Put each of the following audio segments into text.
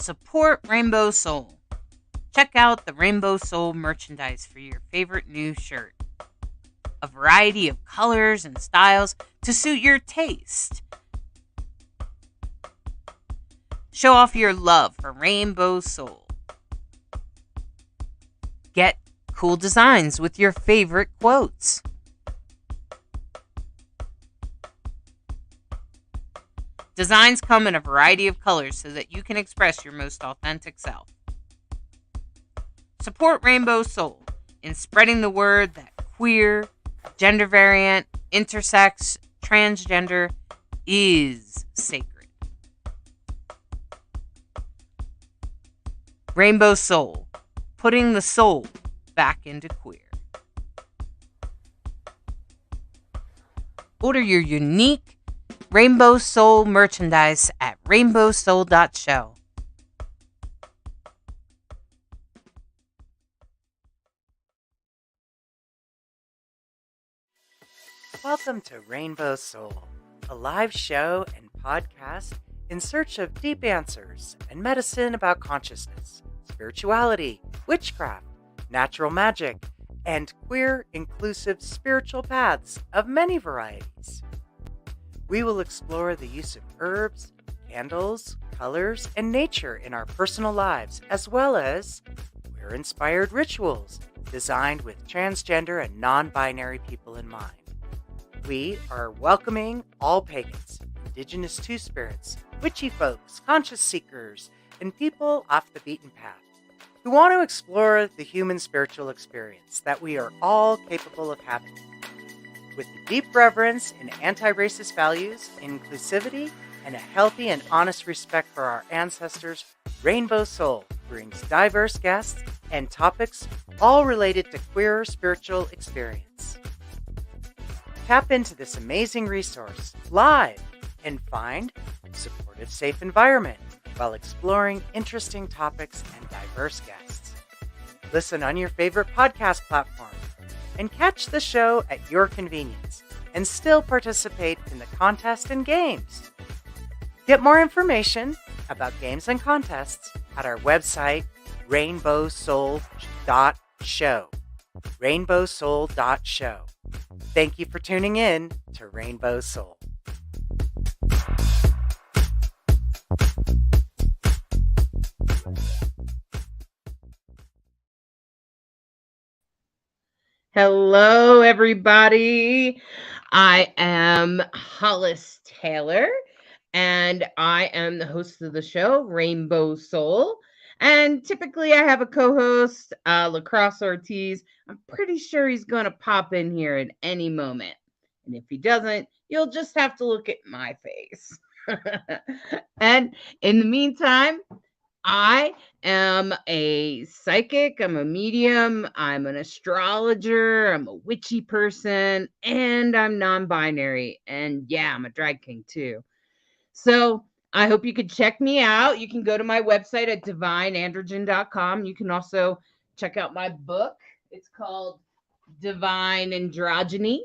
Support Rainbow Soul. Check out the Rainbow Soul merchandise for your favorite new shirt. A variety of colors and styles to suit your taste. Show off your love for Rainbow Soul. Get cool designs with your favorite quotes. Designs come in a variety of colors so that you can express your most authentic self. Support Rainbow Soul in spreading the word that queer, gender variant, intersex, transgender is sacred. Rainbow Soul, putting the soul back into queer. Order your unique Rainbow Soul merchandise at rainbowsoul.show. Welcome to Rainbow Soul, a live show and podcast in search of deep answers and medicine about consciousness, spirituality, witchcraft, natural magic, and queer, inclusive spiritual paths of many varieties. We will explore the use of herbs, candles, colors, and nature in our personal lives, as well as queer-inspired rituals designed with transgender and non-binary people in mind. We are welcoming all pagans, indigenous two-spirits, witchy folks, conscious seekers, and people off the beaten path who want to explore the human spiritual experience that we are all capable of having. With deep reverence in anti-racist values, inclusivity, and a healthy and honest respect for our ancestors, Rainbow Soul brings diverse guests and topics all related to queer spiritual experience. Tap into this amazing resource live and find a supportive, safe environment while exploring interesting topics and diverse guests. Listen on your favorite podcast platform and catch the show at your convenience and still participate in the contest and games. Get more information about games and contests at our website, rainbowsoul.show. rainbowsoul.show. Thank you for tuning in to Rainbow Soul. Hello, everybody. I am Hollis Taylor, and I am the host of the show, Rainbow Soul. And typically I have a co-host, Lacrosse Ortiz. I'm pretty sure he's going to pop in here at any moment. And if he doesn't, you'll just have to look at my face. And in the meantime, I am a psychic, I'm a medium, I'm an astrologer, I'm a witchy person, and I'm non-binary. And yeah, I'm a drag king too. So I hope you could check me out. You can go to my website at divineandrogen.com. You can also check out my book. It's called Divine Androgyny,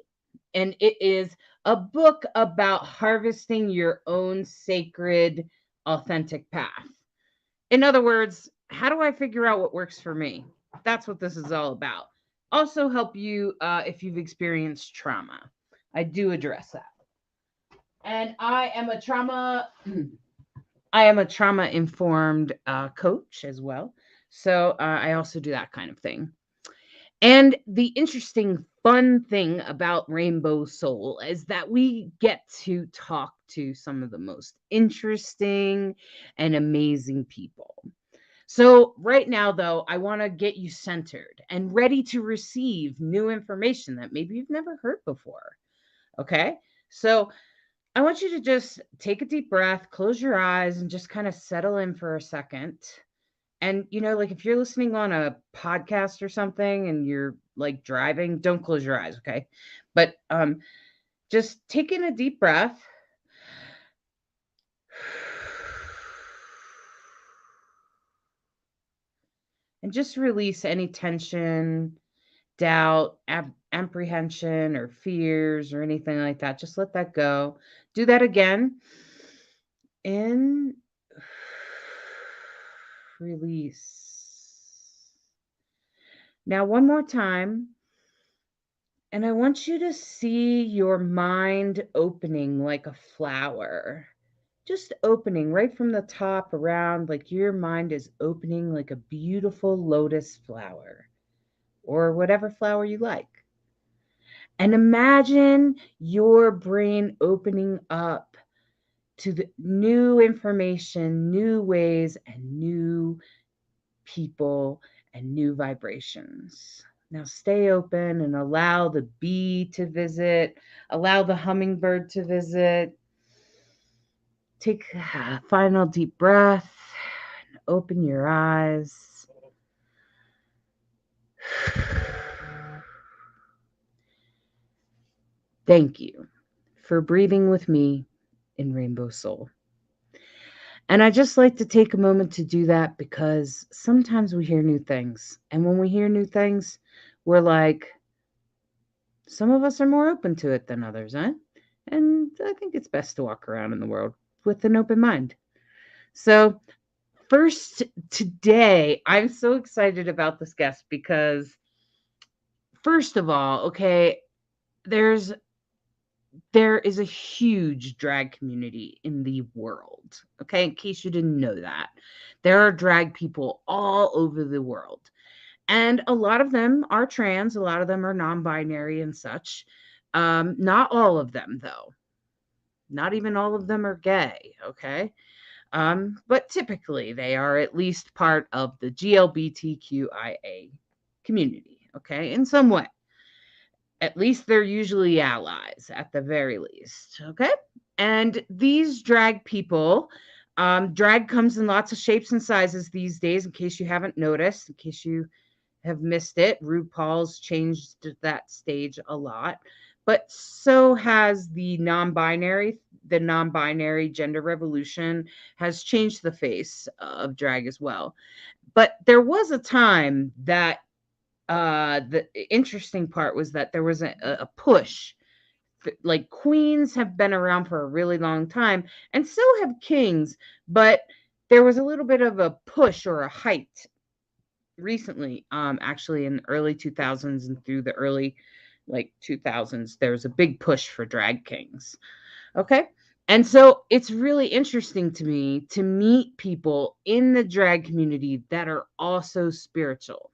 and it is a book about harvesting your own sacred, authentic path. In other words, how do I figure out what works for me? That's what this is all about. Also help you if you've experienced trauma. I do address that. And I am a trauma-informed coach as well. So I also do that kind of thing. And the interesting, fun thing about Rainbow Soul is that we get to talk to some of the most interesting and amazing people. So right now, though, I want to get you centered and ready to receive new information that maybe you've never heard before. Okay? So I want you to just take a deep breath, close your eyes, and just kind of settle in for a second. And, like if you're listening on a podcast or something and you're like driving, don't close your eyes, okay? But just take in a deep breath. And just release any tension, doubt, apprehension, or fears, or anything like that. Just let that go. Do that again. In release. Now, one more time. And I want you to see your mind opening like a flower. Just opening right from the top around, like your mind is opening like a beautiful lotus flower or whatever flower you like. And imagine your brain opening up to the new information, new ways, and new people and new vibrations. Now stay open and allow the bee to visit, allow the hummingbird to visit. Take a final deep breath and open your eyes. Thank you for breathing with me in Rainbow Soul. And I just like to take a moment to do that because sometimes we hear new things. And when we hear new things, we're like, some of us are more open to it than others, eh? And I think it's best to walk around in the world with an open mind. So, first, today, I'm so excited about this guest because, first of all, okay, there's there is a huge drag community in the world. Okay, in case you didn't know that, there are drag people all over the world. And a lot of them are trans, a lot of them are non-binary and such. Not all of them, though. Not even all of them are gay, okay? But typically they are at least part of the GLBTQIA community, okay, in some way. At least they're usually allies, at the very least, okay? And these drag people, drag comes in lots of shapes and sizes these days, in case you haven't noticed, in case you have missed it. RuPaul's changed that stage a lot, but so has the non-binary. The non-binary gender revolution has changed the face of drag as well. But there was a time that the interesting part was that there was a push. Like queens have been around for a really long time, and so have kings, but there was a little bit of a push or a height recently, actually in the early 2000s and through the early like 2000s, there was a big push for drag kings. Okay. And so it's really interesting to me to meet people in the drag community that are also spiritual.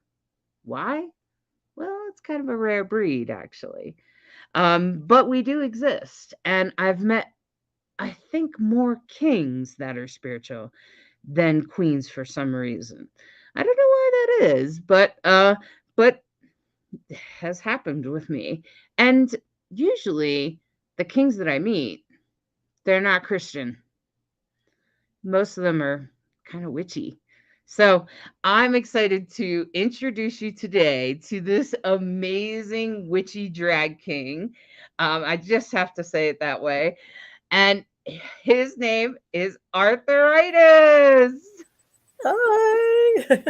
Why? Well, it's kind of a rare breed, actually. But we do exist. And I've met, I think, more kings that are spiritual than queens for some reason. I don't know why that is, but has happened with me. And usually the kings that I meet, they're not Christian. Most of them are kind of witchy. So I'm excited to introduce you today to this amazing witchy drag king. I just have to say it that way. And his name is Arthur Itis. Hi.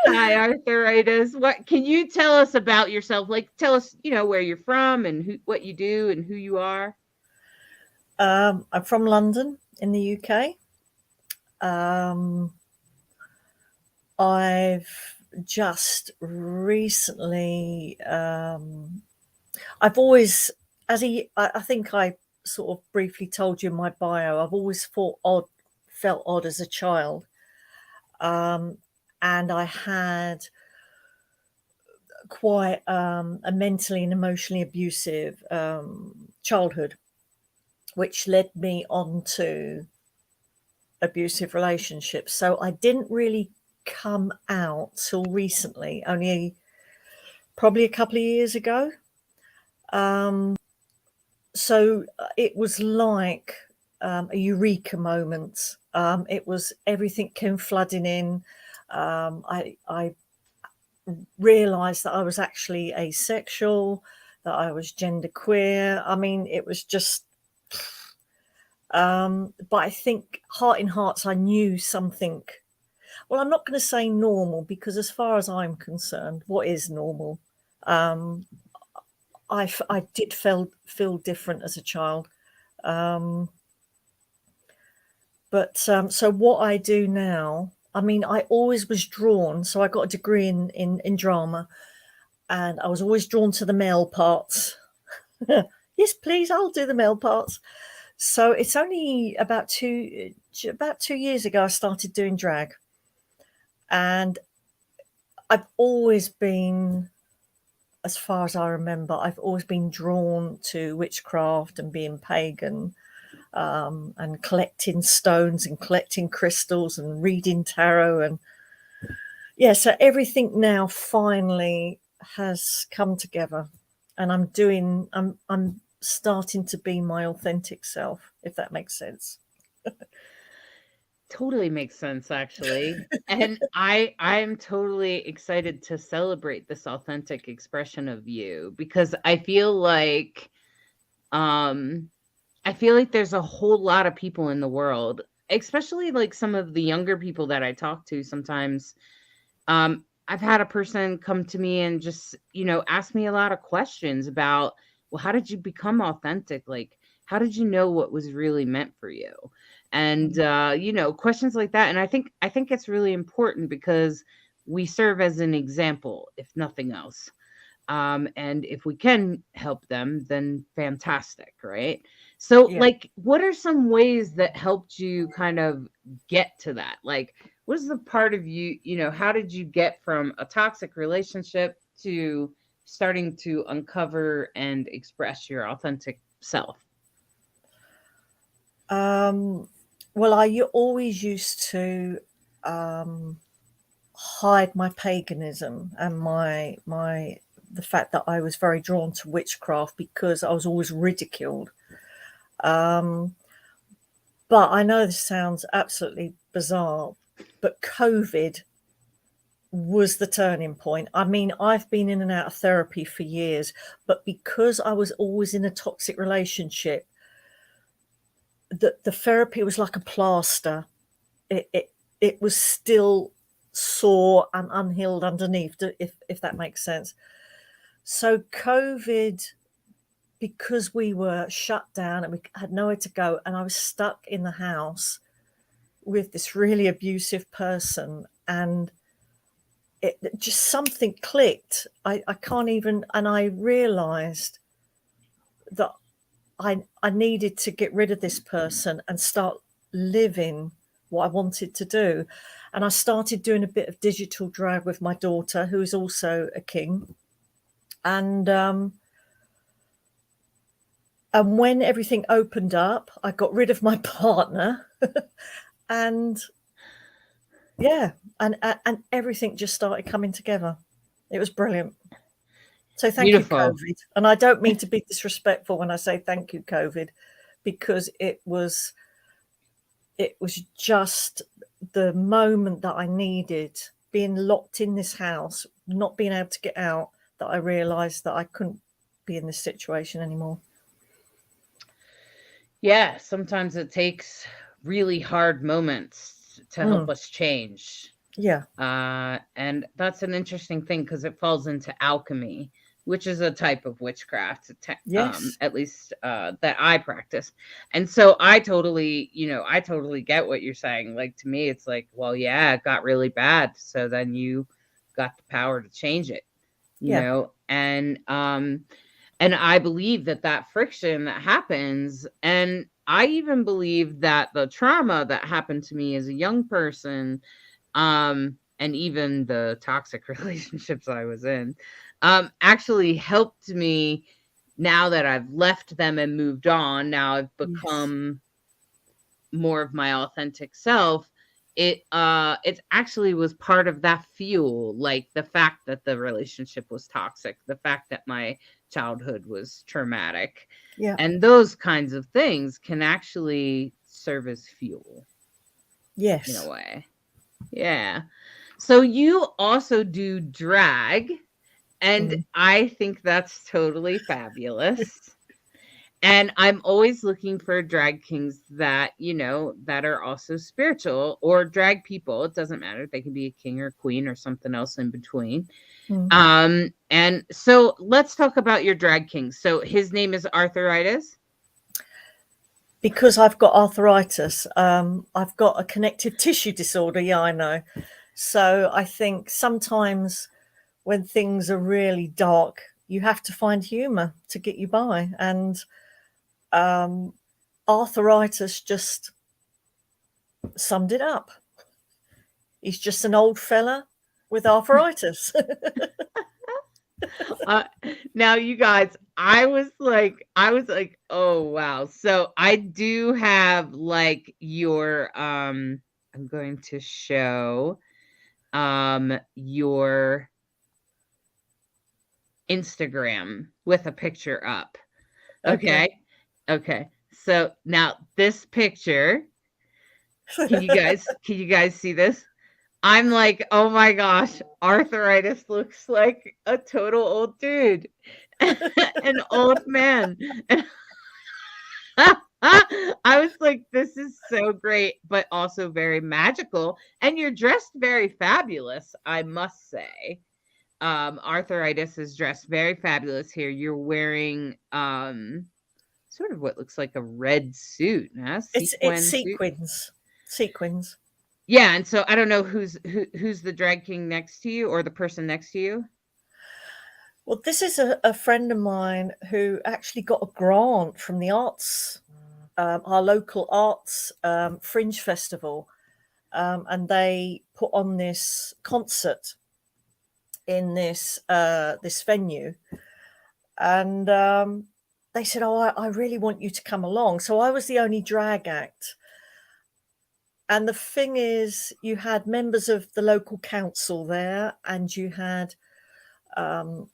Hi, Arthur Itis. What can you tell us about yourself? Like, tell us, where you're from and what you do and who you are. I'm from London in the UK. I've just recently, I've always, I think I sort of briefly told you in my bio, I've always felt odd as a child. And I had quite a mentally and emotionally abusive childhood, which led me on to abusive relationships. So I didn't really come out till recently, only probably a couple of years ago. So it was like a eureka moment. It was everything came flooding in. I realized that I was actually asexual, that I was genderqueer. I mean, it was just but I think heart in hearts, I knew something. Well, I'm not going to say normal, because as far as I'm concerned, what is normal? I did feel different as a child. Um, I did feel, feel different as a child. Um, I did feel, feel different as a child. Um, I did feel, feel different as a child. Um, I did feel, feel different as a child. Um, I did feel, feel different as a child. Um, I did feel, feel different as a child. Um, But so what I do now, I mean, I always was drawn. So I got a degree in drama, and I was always drawn to the male parts. Yes, please, I'll do the male parts. So it's only about 2 years ago I started doing drag, and I've always been, as far as I remember, I've always been drawn to witchcraft and being pagan, and collecting stones and collecting crystals and reading tarot, and yeah, so everything now finally has come together, and I'm starting to be my authentic self, if that makes sense. Totally makes sense, actually. And I'm totally excited to celebrate this authentic expression of you, because I feel like there's a whole lot of people in the world, especially like some of the younger people that I talk to sometimes. I've had a person come to me and just, ask me a lot of questions about, well, how did you become authentic? Like, how did you know what was really meant for you? And questions like that. And I think it's really important because we serve as an example, if nothing else. And if we can help them, then fantastic, right? So, Yeah. like, what are some ways that helped you kind of get to that? Like, what is the part of you, how did you get from a toxic relationship to starting to uncover and express your authentic self? Well, always used to hide my paganism and the fact that I was very drawn to witchcraft because I was always ridiculed. But I know this sounds absolutely bizarre, but COVID was the turning point. I mean, I've been in and out of therapy for years, but because I was always in a toxic relationship, the therapy was like a plaster. It was still sore and unhealed underneath, if that makes sense. So COVID, because we were shut down and we had nowhere to go, and I was stuck in the house with this really abusive person, and it just, something clicked. I can't even, and I realized that I needed to get rid of this person and start living what I wanted to do. And I started doing a bit of digital drag with my daughter, who is also a king. And when everything opened up, I got rid of my partner, and yeah, and everything just started coming together. It was brilliant. So thank Beautiful. you, COVID. And I don't mean to be disrespectful when I say thank you, COVID, because it was just the moment that I needed, being locked in this house, not being able to get out, that I realized that I couldn't be in this situation anymore. Yeah, sometimes it takes really hard moments to help us change. Yeah. And that's an interesting thing because it falls into alchemy, which is a type of witchcraft, Yes. at least that I practice. And so I totally get what you're saying. Like, to me, it's like, well, yeah, it got really bad. So then you got the power to change it, and I believe that friction that happens, and I even believe that the trauma that happened to me as a young person, and even the toxic relationships I was in, actually helped me. Now that I've left them and moved on, now I've become more of my authentic self. It actually was part of that fuel, like the fact that the relationship was toxic, the fact that my childhood was traumatic, and those kinds of things can actually serve as fuel. Yes. In a way. Yeah. So you also do drag, and I think that's totally fabulous. And I'm always looking for drag kings that, that are also spiritual, or drag people. It doesn't matter. They can be a king or queen or something else in between. And so let's talk about your drag king. So his name is Arthur Itis. because I've got arthritis. I've got a connective tissue disorder. Yeah, I know. So I think sometimes when things are really dark, you have to find humour to get you by. And arthritis just summed it up. He's just an old fella with arthritis. Now you guys, I was like, oh wow. So I do have like your I'm going to show your Instagram with a picture up. Okay. Okay. So now this picture, can you guys see this? I'm like, "Oh my gosh, Arthur Itis looks like a total old dude, an old man." I was like, "This is so great, but also very magical, and you're dressed very fabulous, I must say." Arthur Itis is dressed very fabulous here. You're wearing, sort of what looks like a red suit, huh? It's Sequin suit. sequins. Yeah, and so I don't know who's the drag king next to you or the person next to you? Well, this is a friend of mine who actually got a grant from the arts, our local arts fringe festival, and they put on this concert in this venue, and they said, "Oh, I really want you to come along." So I was the only drag act. And the thing is, you had members of the local council there, and you had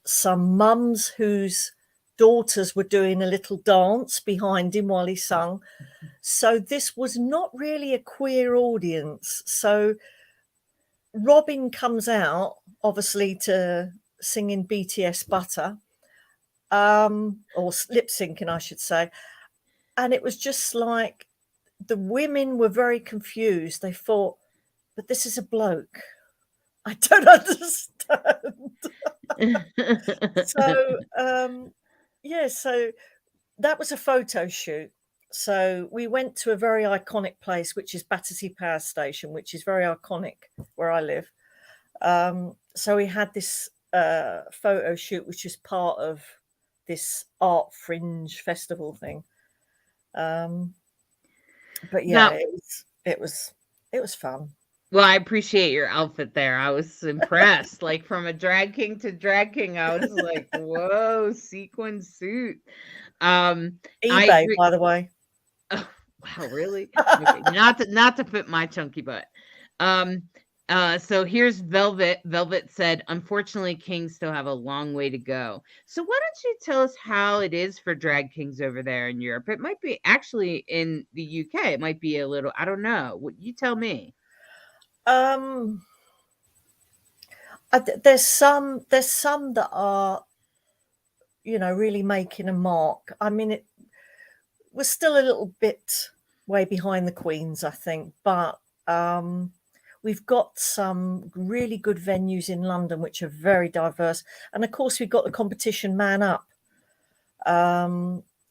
some mums whose daughters were doing a little dance behind him while he sung. So this was not really a queer audience. So Robin comes out, obviously, to sing in BTS Butter, or lip syncing, I should say. And it was just like the women were very confused. They thought, but this is a bloke. I don't understand. So, so that was a photo shoot. So we went to a very iconic place, which is Battersea Power Station, which is very iconic where I live. So we had this photo shoot, which is part of this art fringe festival thing. But yeah, Now, it was fun. well, I appreciate your outfit there. I was impressed. Like from a drag king to drag king, I was like, "Whoa, sequin suit." I eBay, agree. by the way. Oh, wow, really? Okay, not to fit my chunky butt. So here's Velvet. Velvet said, "Unfortunately, kings still have a long way to go." So why don't you tell us how it is for drag kings over there in Europe? It might be actually in the UK. It might be a little. I don't know. What you tell me? Um, there's some that are, really making a mark. I mean, we're still a little bit way behind the queens, I think, but we've got some really good venues in London which are very diverse, and of course we've got the competition Man Up,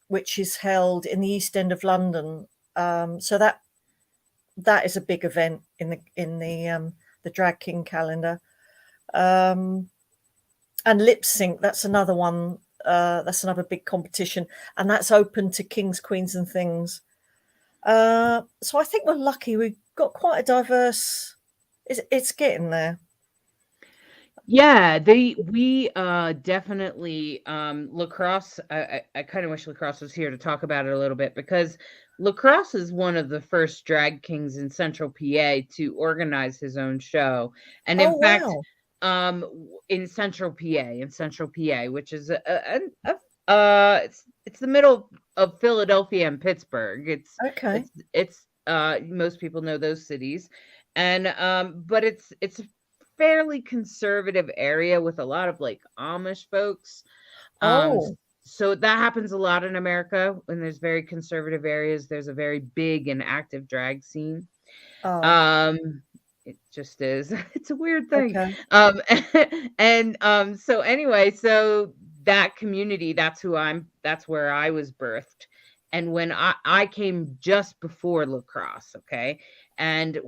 which is held in the East End of London. So that is a big event in the drag king calendar. And lip sync, that's another one. That's another big competition, and that's open to kings, queens, and things. So I think we're lucky. We've got quite a diverse. It's getting there. Yeah, we definitely lacrosse. I kind of wish lacrosse was here to talk about it a little bit because lacrosse is one of the first drag kings in Central PA to organize his own show, and in Oh fact, wow! in Central PA, which is it's the middle of Philadelphia and Pittsburgh. Okay. It's most people know those cities, and but it's fairly conservative area with a lot of like Amish folks. Oh. So that happens a lot in America when there's very conservative areas. There's a very big and active drag scene. Oh. It just is. It's a weird thing. Okay. And so anyway, so that community, that's where I was birthed. And when I came just before lacrosse, okay? And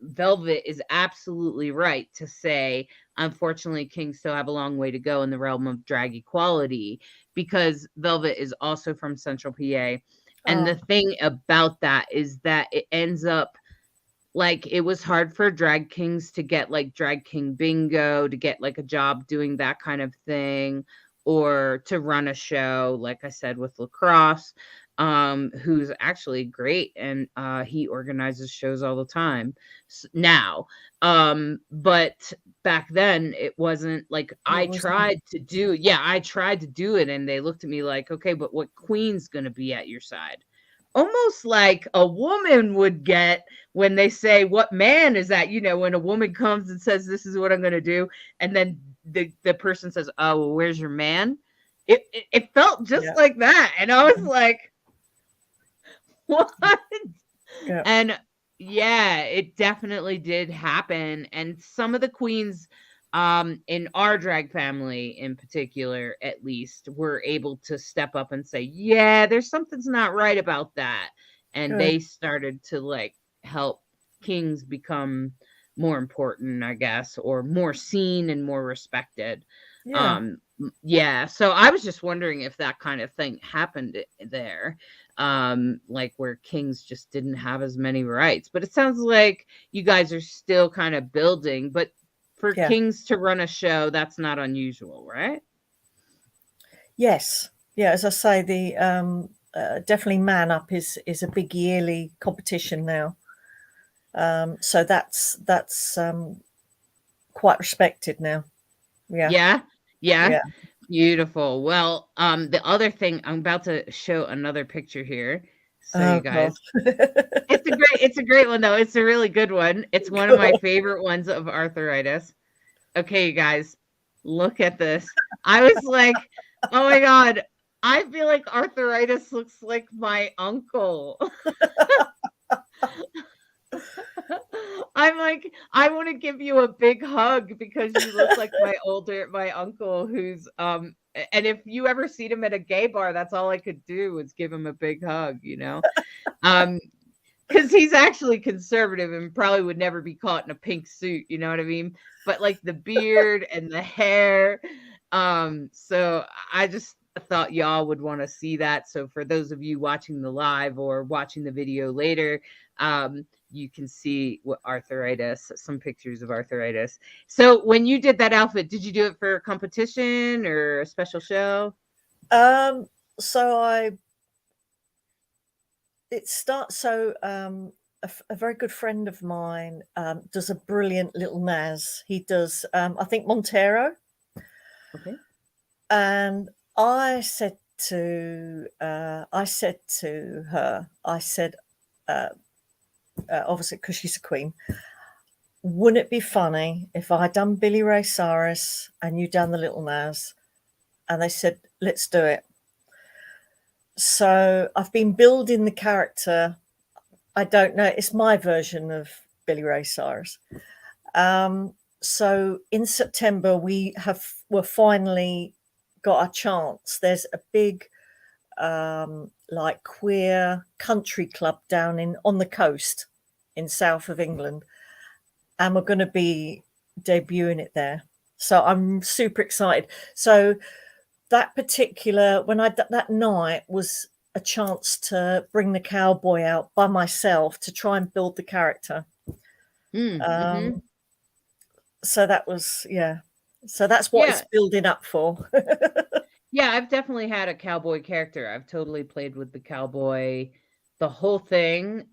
Velvet is absolutely right to say, unfortunately, kings still have a long way to go in the realm of drag equality, because Velvet is also from Central PA. And the thing about that is that it ends up like, it was hard for drag kings to get like drag king bingo, to get like a job doing that kind of thing, or to run a show, like I said, with lacrosse, who's actually great, and he organizes shows all the time now. But back then it wasn't like, I tried to do it, and they looked at me like, okay, but what queen's gonna be at your side? Almost like a woman would get when they say, what man is that? When a woman comes and says, this is what I'm going to do, and then the person says, oh, well, where's your man? It felt just like that. And I was like, what? Yeah. And it definitely did happen. And some of the queens, in our drag family in particular, at least, were able to step up and say, yeah, there's something's not right about that. And they started to like help kings become more important, I guess, or more seen and more respected. So I was just wondering if that kind of thing happened there, like where kings just didn't have as many rights. But it sounds like you guys are still kind of building, but for kings to run a show, that's not unusual, right? Yes. Yeah, as I say, the definitely Man Up is a big yearly competition now. So that's quite respected now. Yeah. Beautiful. Well, the other thing, I'm about to show another picture here. So you guys, it's a great one though. It's a really good one. It's one of my favorite ones of Arthur Itis. Okay, you guys, look at this. I was like, oh my God, I feel like Arthur Itis looks like my uncle. I'm like, I want to give you a big hug because you look like my uncle, who's and if you ever see him at a gay bar, that's all I could do was give him a big hug, because he's actually conservative and probably would never be caught in a pink suit, you know what I mean? But like the beard and the hair, so I just thought y'all would want to see that. So for those of you watching the live or watching the video later, you can see what Arthur Itis, some pictures of Arthur Itis. So when you did that outfit, did you do it for a competition or a special show? So a very good friend of mine does a brilliant little Naz. He does, I think, Montero. Okay. And I said to her, obviously because she's a queen, wouldn't it be funny if I had done Billy Ray Cyrus and you done the little Naz? And they said, let's do it. So I've been building the character. I don't know, it's my version of Billy Ray Cyrus. So in September we're finally got our chance. There's a big like queer country club down on the coast in south of England, and we're going to be debuting it there. So I'm super excited. So that night was a chance to bring the cowboy out by myself to try and build the character. So that was, so that's what it's building up for. Yeah, I've definitely had a cowboy character. I've totally played with the cowboy, the whole thing.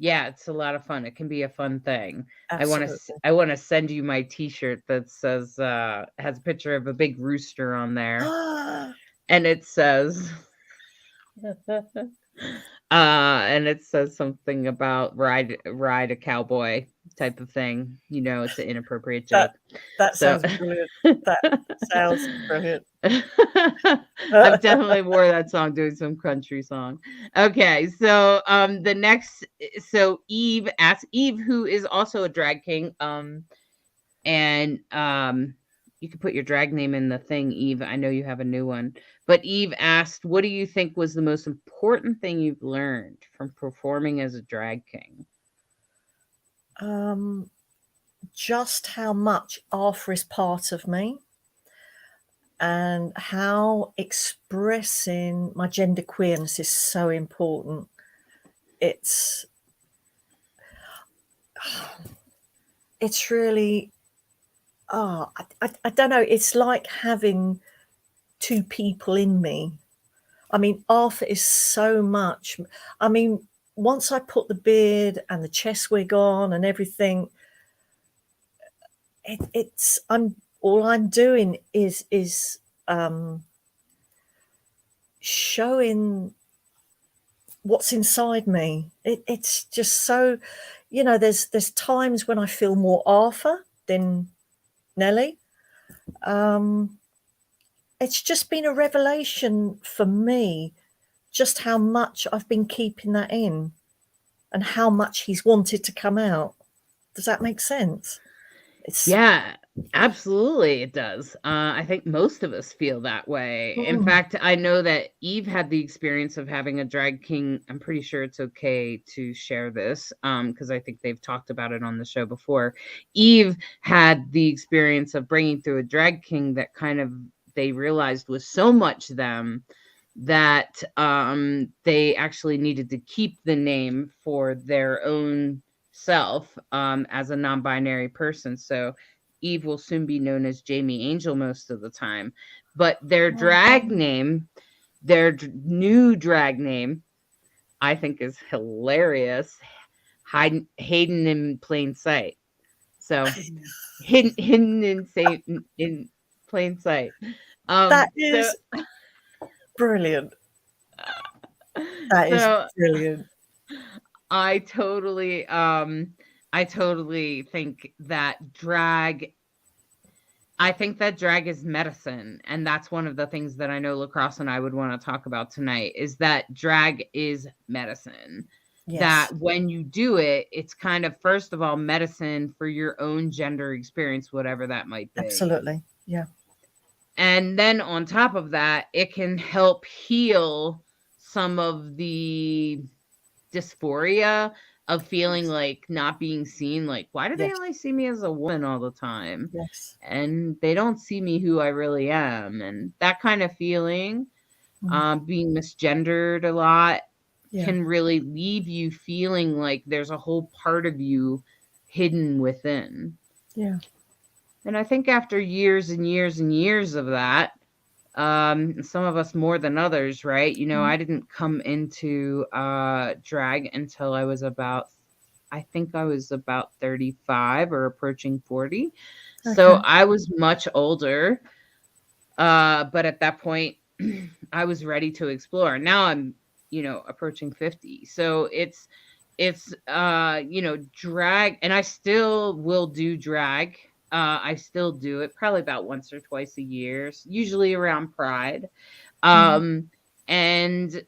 It's a lot of fun. It can be a fun thing. Absolutely. I want to send you my t-shirt that says has a picture of a big rooster on there. And it says something about ride a cowboy type of thing. It's an inappropriate joke. That sounds brilliant. That sounds brilliant. I've definitely wore that song doing some country song. Okay, so Eve asks, Eve, who is also a drag king, and you could put your drag name in the thing, Eve. I know you have a new one. But Eve asked, what do you think was the most important thing you've learned from performing as a drag king? Just how much Arthur is part of me, and how expressing my gender queerness is so important. It's really, I don't know. It's like having two people in me. I mean, Arthur is so much. I mean, once I put the beard and the chest wig on and everything, it's all I'm doing is showing what's inside me. It's just so, there's times when I feel more Arthur than Nellie. It's just been a revelation for me, just how much I've been keeping that in and how much he's wanted to come out. Does that make sense? Yeah, absolutely it does. I think most of us feel that way. In fact, I know that Eve had the experience of having a drag king. I'm pretty sure it's okay to share this, because I think they've talked about it on the show before. Eve had the experience of bringing through a drag king that kind of they realized was so much them that they actually needed to keep the name for their own self as a non-binary person. So Eve will soon be known as Jamie Angel most of the time, but their drag name, their new drag name, I think is hilarious. Hidden in plain sight. So hidden in plain sight. That is brilliant. That is brilliant. I totally think that drag is medicine. And that's one of the things that I know Lacrosse and I would want to talk about tonight, is that drag is medicine. Yes. That when you do it, it's kind of, first of all, medicine for your own gender experience, whatever that might be. Absolutely. Yeah. And then on top of that, it can help heal some of the dysphoria of feeling like not being seen. Like, why do they only see me as a woman all the time? Yes. And they don't see me who I really am. And that kind of feeling, being misgendered a lot, can really leave you feeling like there's a whole part of you hidden within. Yeah. And I think after years and years and years of that, some of us more than others, right? I didn't come into drag until I was about 35 or approaching 40. Okay. So I was much older. But at that point, I was ready to explore. Now I'm, approaching 50. So it's drag, and I still will do drag. I still do it probably about once or twice a year, usually around Pride. And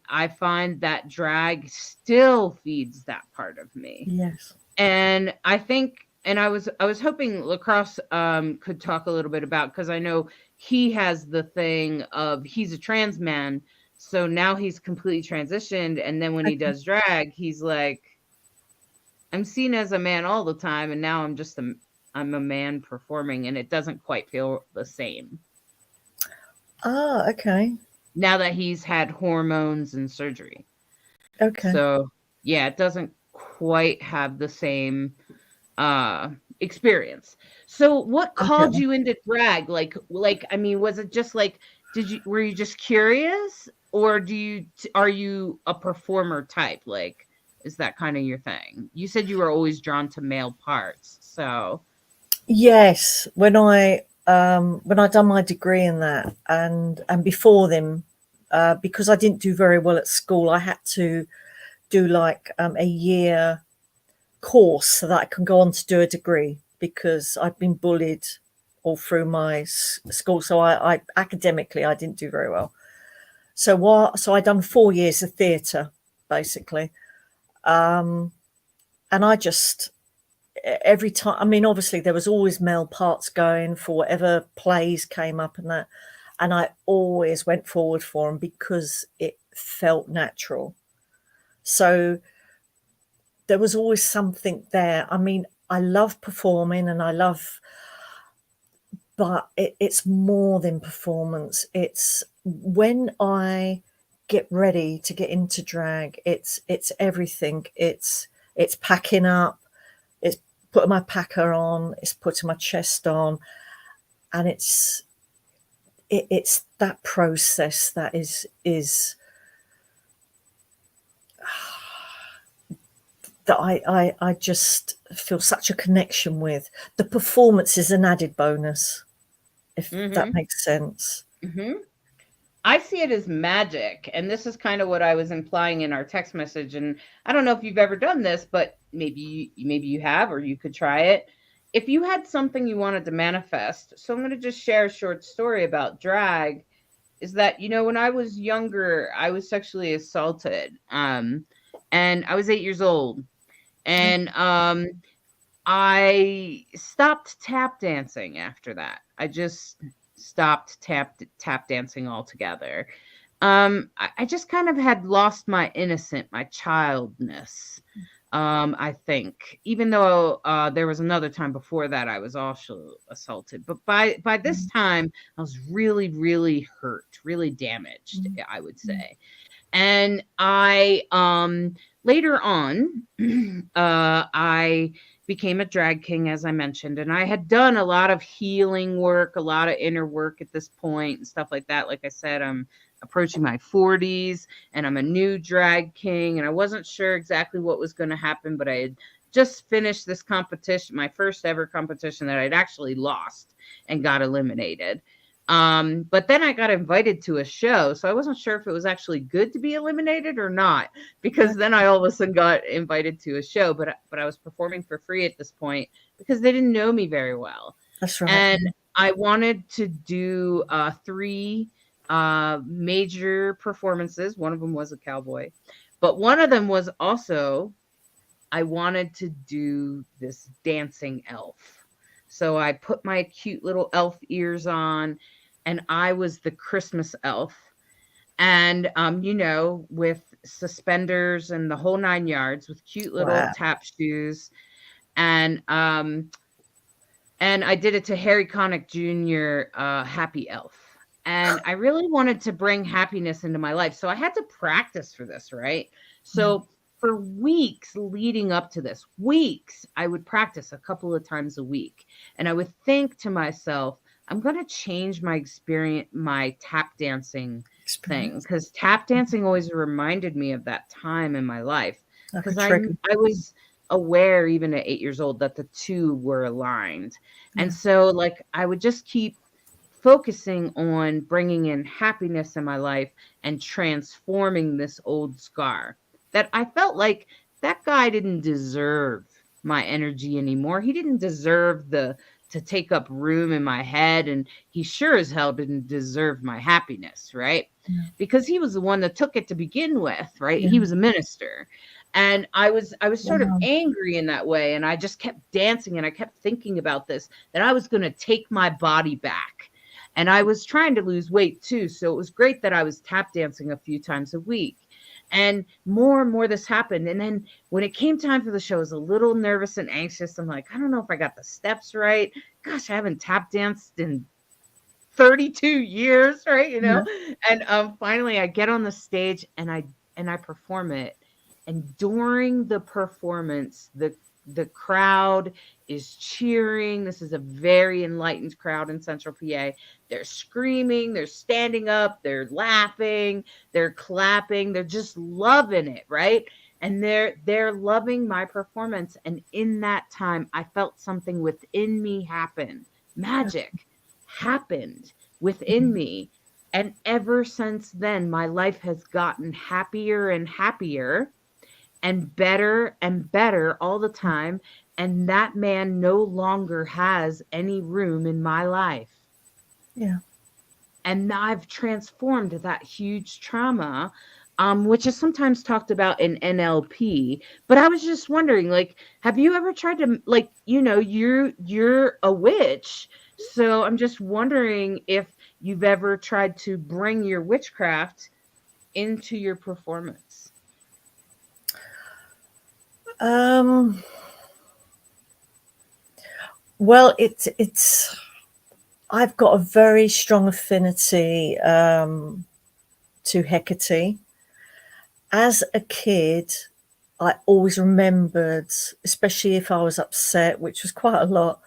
I find that drag still feeds that part of me. Yes. And I think, and I was hoping Lacrosse could talk a little bit about, because I know he has the thing of, he's a trans man, so now he's completely transitioned, and then when he does drag, he's like, I'm seen as a man all the time, and now I'm a man performing, and it doesn't quite feel the same. Ah, okay. Now that he's had hormones and surgery. Okay. So yeah, it doesn't quite have the same experience. So what called you into drag? Like, I mean, was it just like, were you just curious, or are you a performer type? Like, is that kind of your thing? You said you were always drawn to male parts. So yes, when I done my degree in that, and before then, because I didn't do very well at school, I had to do like a year course so that I can go on to do a degree, because I'd been bullied all through my school. So I academically, I didn't do very well. So I done 4 years of theatre, basically. And I just, every time, I mean, obviously there was always male parts going for whatever plays came up and that, and I always went forward for them because it felt natural. So there was always something there. I mean, I love performing and I love, but it's more than performance. It's when I get ready to get into drag, it's everything. It's packing up, it's putting my packer on, it's putting my chest on, and it's that process that is that I just feel such a connection with. The performance is an added bonus, if that makes sense. I see it as magic, and this is kind of what I was implying in our text message. And I don't know if you've ever done this, but maybe you have, or you could try it. If you had something you wanted to manifest, so I'm going to just share a short story about drag. Is that, when I was younger, I was sexually assaulted, and I was 8 years old, and I stopped tap dancing after that. I just stopped tap dancing altogether. I just kind of had lost my innocent, my childness. I think, even though there was another time before that I was also assaulted, but by this time I was really, really hurt, really damaged, I would say. And I later on, I became a drag king, as I mentioned, and I had done a lot of healing work, a lot of inner work at this point and stuff like that. Like I said, I'm approaching my 40s and I'm a new drag king, and I wasn't sure exactly what was going to happen, but I had just finished this competition, my first ever competition that I'd actually lost and got eliminated. But then I got invited to a show, so I wasn't sure if it was actually good to be eliminated or not, because then I all of a sudden got invited to a show, but I was performing for free at this point because they didn't know me very well. That's right. And I wanted to do 3 major performances. One of them was a cowboy, but one of them was also, I wanted to do this dancing elf. So I put my cute little elf ears on, and I was the Christmas elf. And, with suspenders and the whole 9 yards, with cute little tap shoes. And I did it to Harry Connick Jr., Happy Elf. And I really wanted to bring happiness into my life. So I had to practice for this, right? So for weeks leading up to this, I would practice a couple of times a week. And I would think to myself, I'm going to change my experience, my tap dancing thing, because tap dancing always reminded me of that time in my life. Because I was aware, even at 8 years old, that the two were aligned. And so, like, I would just keep focusing on bringing in happiness in my life and transforming this old scar that I felt like that guy didn't deserve my energy anymore. He didn't deserve to take up room in my head, and he sure as hell didn't deserve my happiness, right? Because he was the one that took it to begin with, right? He was a minister. And I was sort of angry in that way, and I just kept dancing, and I kept thinking about this, that I was going to take my body back. And I was trying to lose weight too, so it was great that I was tap dancing a few times a week. And more this happened. And then when it came time for the show, I was a little nervous and anxious. I'm like, I don't know if I got the steps right. Gosh, I haven't tap danced in 32 years, right? And finally I get on the stage and I perform it. And during the performance, the crowd is cheering. This is a very enlightened crowd in Central PA. They're screaming, they're standing up, they're laughing, they're clapping, they're just loving it, right? And they're loving my performance. And in that time, I felt something within me happen. Magic happened within me. And ever since then, my life has gotten happier and happier and better all the time. And that man no longer has any room in my life. Yeah. And I've transformed that huge trauma which is sometimes talked about in NLP. But I was just wondering, like, have you ever tried to, like, you're a witch, so I'm just wondering if you've ever tried to bring your witchcraft into your performance. Um, well, it's I've got a very strong affinity to Hecate. As a kid, I always remembered, especially if I was upset, which was quite a lot,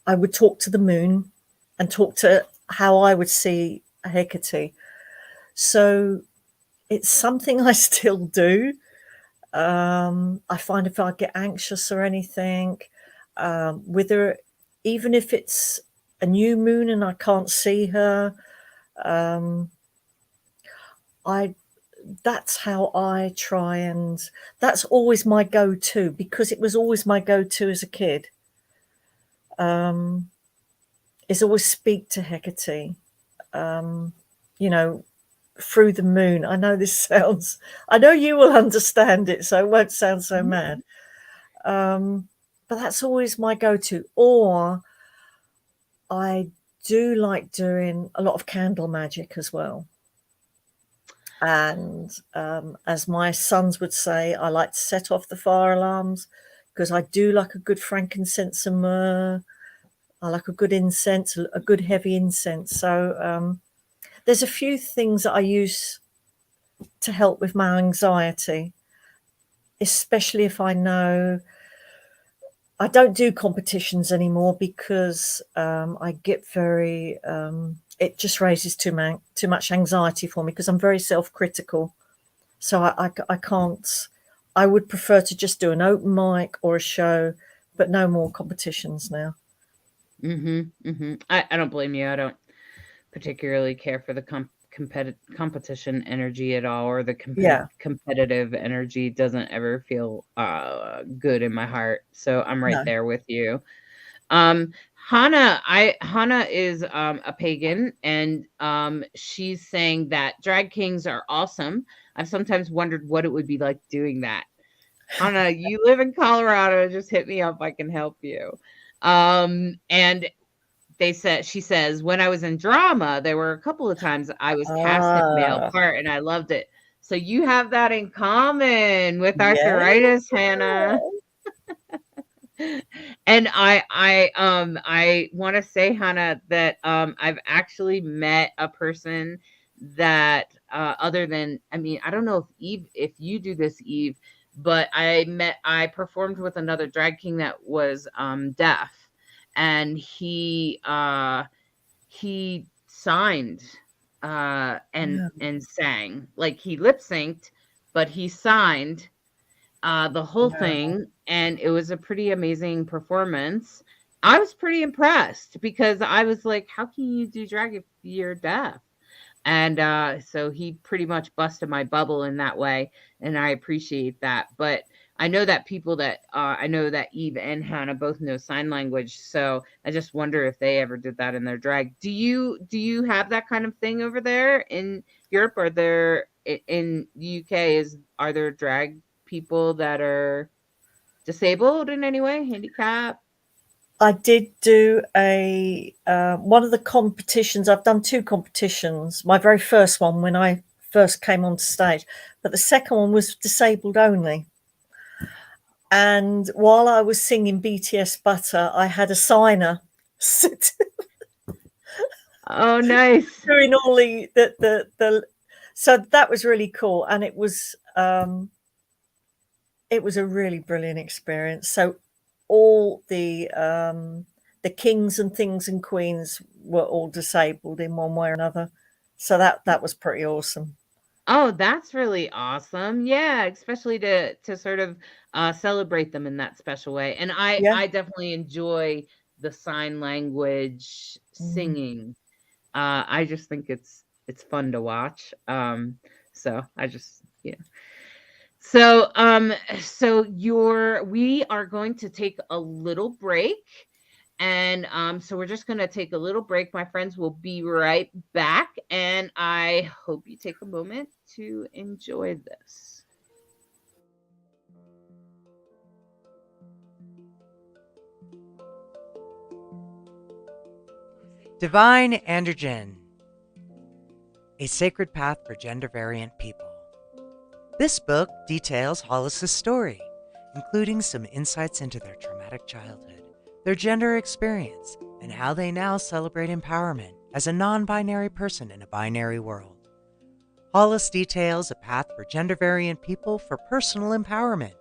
I would talk to the moon and talk to how I would see Hecate. So it's something I still do. I find if I get anxious or anything, with her, even if it's a new moon and I can't see her, um, I that's how I try, and that's always my go-to because it was always my go-to as a kid. Um, is always speak to Hecate. Um, you know, through the moon. I know this sounds. I know you will understand it, so it won't sound so mad. Um, but that's always my go-to. Or I do like doing a lot of candle magic as well. And as my sons would say, I like to set off the fire alarms because I do like a good frankincense and myrrh. I like a good incense, a good heavy incense. So there's a few things that I use to help with my anxiety, especially if I know I don't do competitions anymore because I get very. It just raises too much anxiety for me because I'm very self-critical. So I can't. I would prefer to just do an open mic or a show, but no more competitions now. I don't blame you. I don't particularly care for the competition energy at all, or the Yeah, competitive energy doesn't ever feel good in my heart. So I'm right no. there with you. Um, Hannah is a pagan, and she's saying that drag kings are awesome. I've sometimes wondered what it would be like doing that. Hannah, you live in Colorado. Just hit me up. I can help you. And she says, when I was in drama, there were a couple of times I was cast in a male Ah, part, and I loved it. So you have that in common with yeah. arthritis, Hannah. And I want to say, Hannah, that I've actually met a person that other than, I mean, I don't know if you do this, Eve, but I performed with another drag king that was deaf, and he signed Yeah. and sang, like he lip synced, but he signed the whole Wow. thing, and it was a pretty amazing performance. I was pretty impressed because I was like, how can you do drag if you're deaf? And so he pretty much busted my bubble in that way, and I appreciate that. But I know that I know that Eve and Hannah both know sign language, so I just wonder if they ever did that in their drag. Do you have that kind of thing over there in Europe? Are there in the UK? Are there drag people that are disabled in any way, handicapped? I did do a one of the competitions. I've done two competitions. My very first one when I first came onto stage, but the second one was disabled only. And while I was singing BTS Butter, I had a signer Oh, nice. doing all the. So that was really cool, and it was a really brilliant experience. So all the kings and things and queens were all disabled in one way or another. So that was pretty awesome. Oh, that's really awesome. Yeah, especially to sort of celebrate them in that special way. And Yeah. I definitely enjoy the sign language Mm. singing. I just think it's fun to watch. So I just yeah. So we are going to take a little break, And so we're just going to take a little break, my friends. We'll be right back. And I hope you take a moment to enjoy this. Divine Androgen, a sacred path for gender variant people. This book details Hollis's story, including some insights into their traumatic childhood, their gender experience, and how they now celebrate empowerment as a non-binary person in a binary world. Hollis details a path for gender variant people for personal empowerment,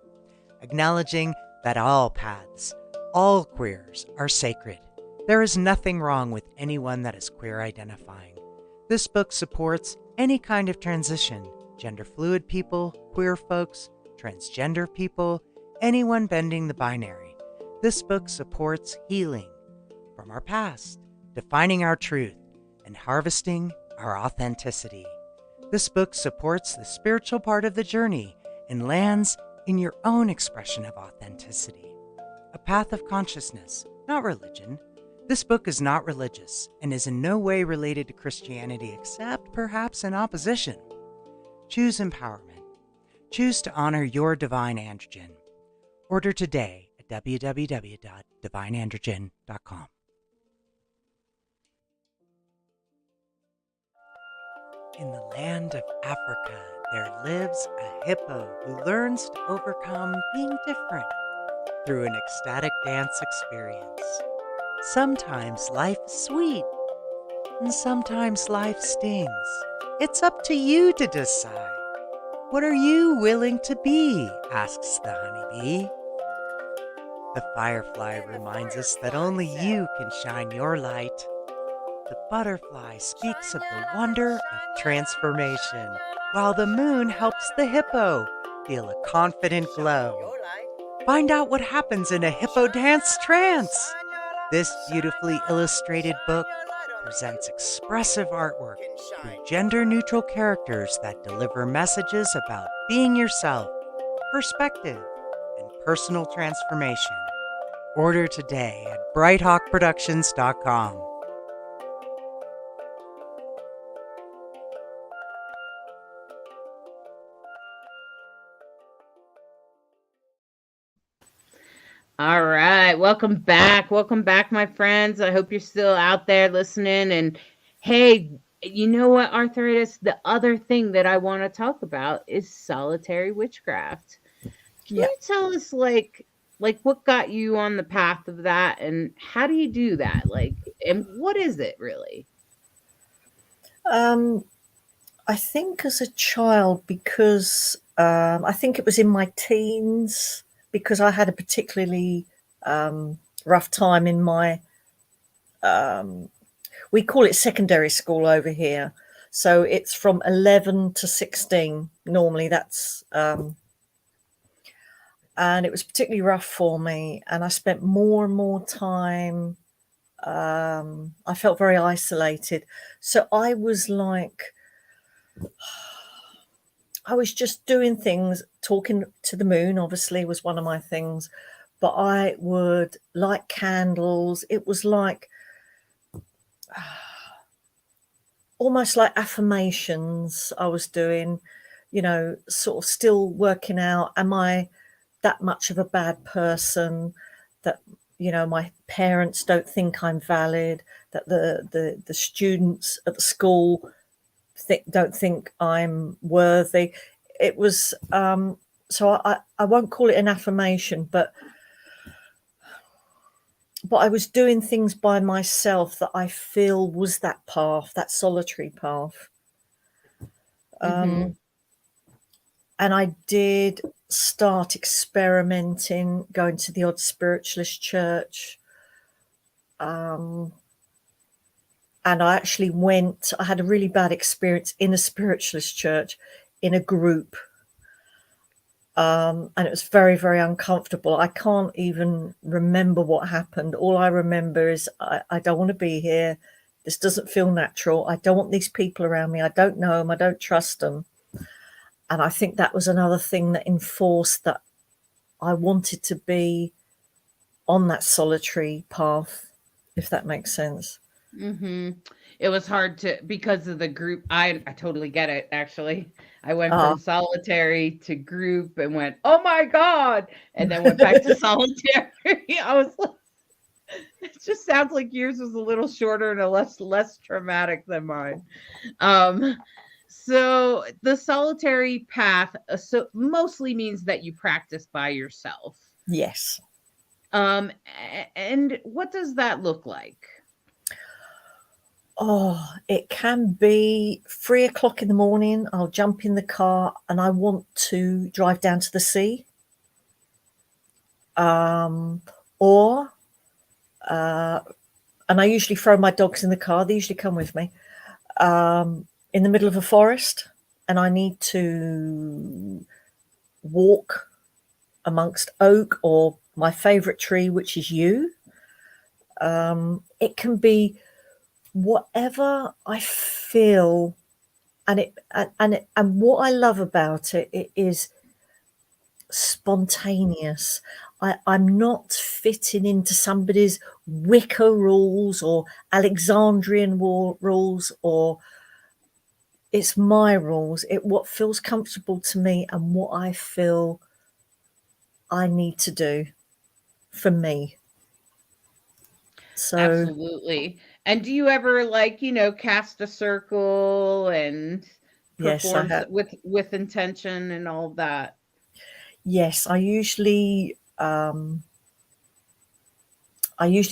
acknowledging that all paths, all queers, are sacred. There is nothing wrong with anyone that is queer identifying. This book supports any kind of transition, gender fluid people, queer folks, transgender people, anyone bending the binary. This book supports healing from our past, defining our truth, and harvesting our authenticity. This book supports the spiritual part of the journey and lands in your own expression of authenticity. A path of consciousness, not religion. This book is not religious and is in no way related to Christianity except perhaps in opposition. Choose empowerment. Choose to honor your divine androgen. Order today at www.divineandrogen.com. In the land of Africa, there lives a hippo who learns to overcome being different through an ecstatic dance experience. Sometimes life is sweet, and sometimes life stings. It's up to you to decide. What are you willing to be? Asks the honeybee. The firefly reminds us that only you can shine your light. The butterfly speaks of the wonder of transformation, while the moon helps the hippo feel a confident glow. Find out what happens in a hippo dance trance. This beautifully illustrated book presents expressive artwork through gender-neutral characters that deliver messages about being yourself, perspective, and personal transformation. Order today at brighthawkproductions.com. All right. Welcome back. Welcome back, my friends. I hope you're still out there listening. And hey, you know what, Arthur Itis? The other thing that I want to talk about is solitary witchcraft. Can you tell us like what got you on the path of that and how do you do that? Like, and what is it really? I think as a child, because I think it was in my teens, because I had a particularly rough time in my, we call it secondary school over here. So it's from 11 to 16. Normally that's, and it was particularly rough for me. And I spent more and more time, I felt very isolated. So I was like, I was just doing things, talking to the moon, obviously, was one of my things. But I would light candles. It was like almost like affirmations I was doing, you know, sort of still working out, am I that much of a bad person that, you know, my parents don't think I'm valid, that the students at the school don't think I'm worthy. It was so I won't call it an affirmation, but I was doing things by myself that I feel was that path, that solitary path. And I did start experimenting, going to the odd spiritualist church. And I actually I had a really bad experience in a spiritualist church in a group. And it was very, very uncomfortable. I can't even remember what happened. All I remember is I don't want to be here. This doesn't feel natural. I don't want these people around me. I don't know them. I don't trust them. And I think that was another thing that enforced that I wanted to be on that solitary path. if that makes sense. Mm-hmm. It was hard to because of the group. I totally get it. Actually, I went Ah, from solitary to group and went, oh my god, and then went back to solitary. I was like, it just sounds like yours was a little shorter and a less traumatic than mine. Um, so the solitary path so mostly means that you practice by yourself. yes. And what does that look like? Oh, it can be 3 o'clock in the morning. I'll jump in the car and I want to drive down to the sea. Or, and I usually throw my dogs in the car. They usually come with me. In the middle of a forest, and I need to walk amongst oak or my favourite tree, which is yew. It can be whatever I feel, and what I love about it, it is spontaneous. I'm not fitting into somebody's Wicca rules or Alexandrian rules, or it's my rules. It what feels comfortable to me and what I feel I need to do for me. So Absolutely. And do you ever like, cast a circle and yes, I perform have. with intention and all of that? Yes, I usually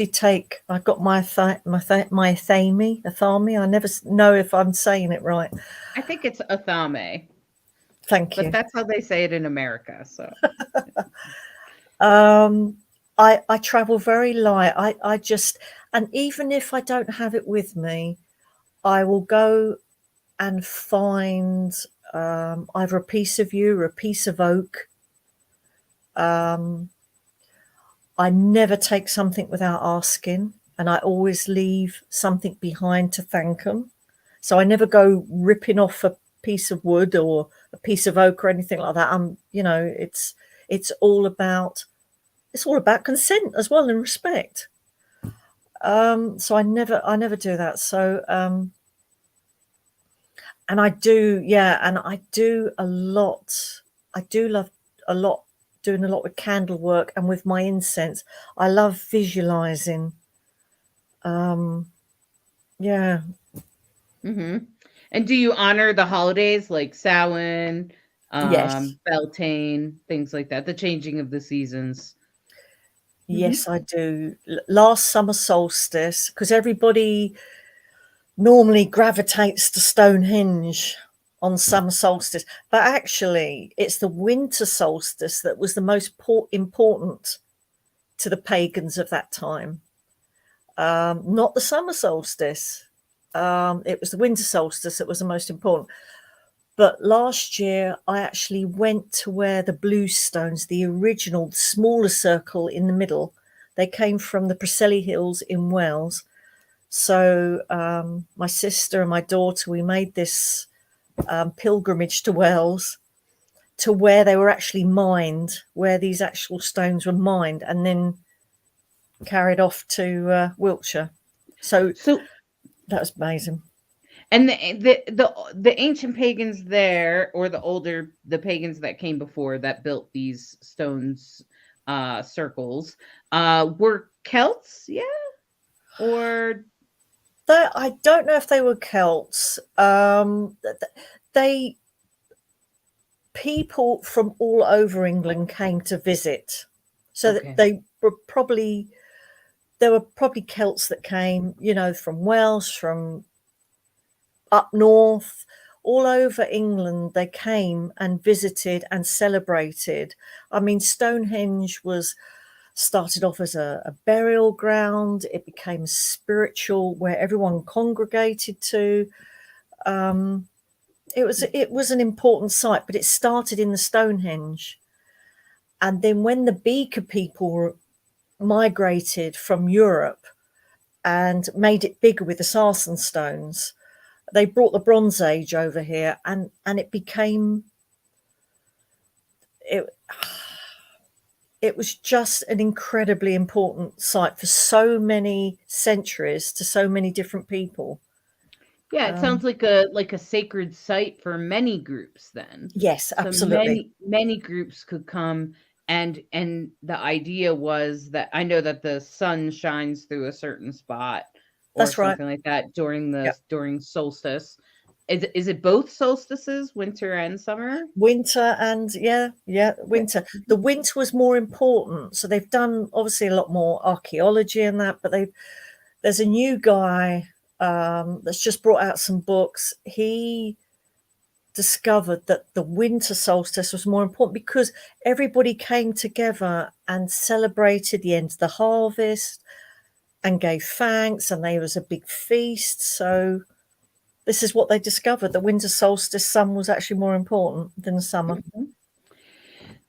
take. I've got my athame. I never know if I'm saying it right. I think it's athame, Thank but you. that's how they say it in America. So, Um, I travel very light. I just, and even if I don't have it with me, I will go and find either a piece of yew or a piece of oak. Um, I never take something without asking, and I always leave something behind to thank them. So I never go ripping off a piece of wood or a piece of oak or anything like that. It's all about consent as well and respect. So I never do that. So and I do, yeah, and I do a lot. I do love a lot doing a lot with candle work and with my incense. I love visualizing. Um, yeah, hmm. And do you honor the holidays like Samhain, yes, Beltane, things like that, the changing of the seasons? Hmm. yes, I do. Last summer solstice, because everybody normally gravitates to Stonehenge on summer solstice, but actually, it's the winter solstice that was the most important to the pagans of that time. Not the summer solstice. It was the winter solstice that was the most important. But last year, I actually went to where the blue stones, the original smaller circle in the middle, they came from the Preseli Hills in Wales. So my sister and my daughter, we made this pilgrimage to Wales, to where they were actually mined, where these actual stones were mined, and then carried off to Wiltshire. So So, that was amazing. and the ancient pagans there, or the pagans that came before that built these stones, circles, were Celts, yeah, or I don't know if they were Celts. They People from all over England came to visit, so that okay. there were probably Celts that came, from Wales, from up north, all over England. They came and visited and celebrated. I mean, Stonehenge was started off as a burial ground. It became spiritual, where everyone congregated to. Um, it was an important site, but it started in the Stonehenge, and then when the Beaker people migrated from Europe and made it bigger with the sarsen stones, they brought the Bronze Age over here, and it became it. it was just an incredibly important site for so many centuries to so many different people. Yeah, it sounds like a sacred site for many groups then. Yes, So absolutely. many groups could come, and the idea was that I know that the sun shines through a certain spot or That's right. something like that Yeah. during solstice. Is it both solstices, winter and summer? Winter and winter. The winter was more important. So they've done obviously a lot more archaeology and that, but there's a new guy that's just brought out some books. He discovered that the winter solstice was more important because everybody came together and celebrated the end of the harvest and gave thanks, and there was a big feast. So this is what they discovered: the winter solstice sun was actually more important than the summer. Mhm.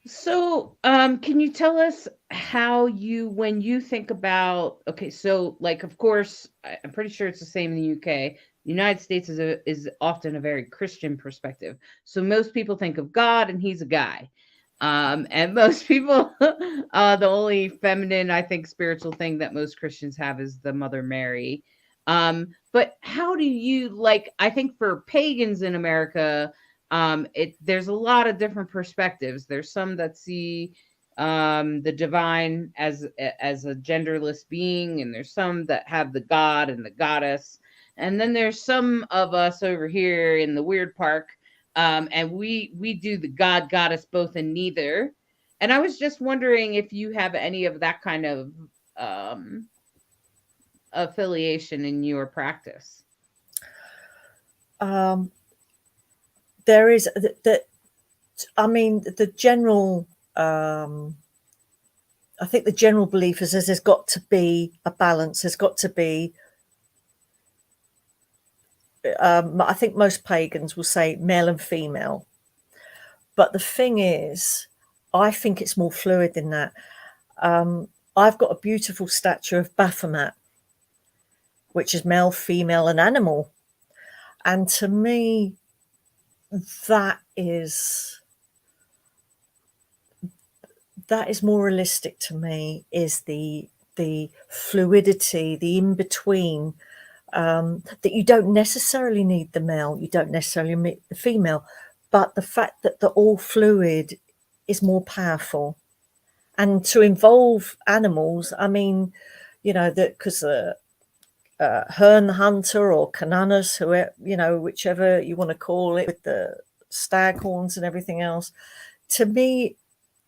So, can you tell us how you, when you think about, okay, so like, of course, I'm pretty sure it's the same in the UK. The United States is often a very Christian perspective. So most people think of God and he's a guy. And most people, the only feminine, I think, spiritual thing that most Christians have is the Mother Mary. But how do you like, I think for pagans in America, there's a lot of different perspectives. There's some that see the divine as a genderless being, and there's some that have the god and the goddess, and then there's some of us over here in the weird park, and we do the god goddess both and neither. And I was just wondering if you have any of that kind of um affiliation in your practice. Um, there is that. I mean, the general. I think the general belief is there's got to be a balance. There's got to be. I think most pagans will say male and female, but the thing is, I think it's more fluid than that. I've got a beautiful statue of Baphomet, which is male, female, and animal, and to me, that is more realistic to me. Is the fluidity, the in between, that you don't necessarily need the male, you don't necessarily need the female, but the fact that they're all fluid is more powerful. And to involve animals, I mean, that because Hern the Hunter or Cananus, whoever, whichever you want to call it, with the stag horns and everything else, to me,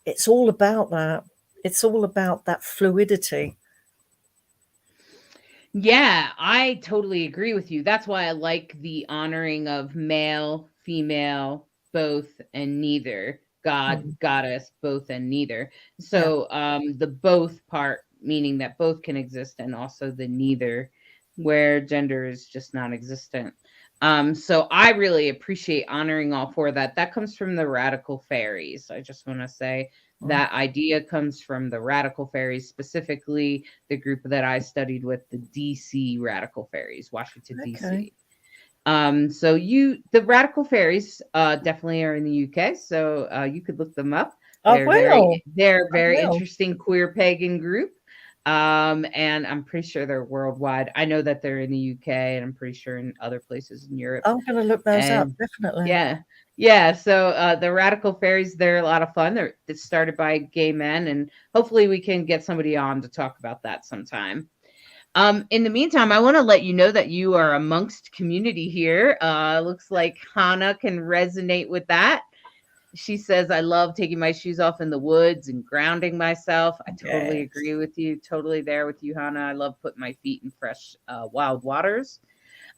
it's all about that. It's all about that fluidity. Yeah, I totally agree with you. That's why I like the honoring of male, female, both and neither, God, Mm, goddess, both and neither. yeah. So the both part, meaning that both can exist, and also the neither, where gender is just non-existent. So I really appreciate honoring all four of that. That comes from the radical fairies. I just want to say Mm, that idea comes from the radical fairies, specifically the group that I studied with, the DC radical fairies, Washington okay. DC. So the radical fairies definitely are in the UK, so you could look them up. I will. They're a I very will. interesting queer pagan group. And I'm pretty sure they're worldwide. I know that they're in the UK, and I'm pretty sure in other places in Europe. I'm going to look those up, And definitely. yeah. Yeah, so the radical fairies, they're a lot of fun. It's started by gay men, and hopefully we can get somebody on to talk about that sometime. In the meantime, I want to let you know that you are amongst community here. Looks like Hannah can resonate with that. She says, I love taking my shoes off in the woods and grounding myself. I totally Yes. agree with you. Totally there with you, Hannah. I love putting my feet in fresh, wild waters.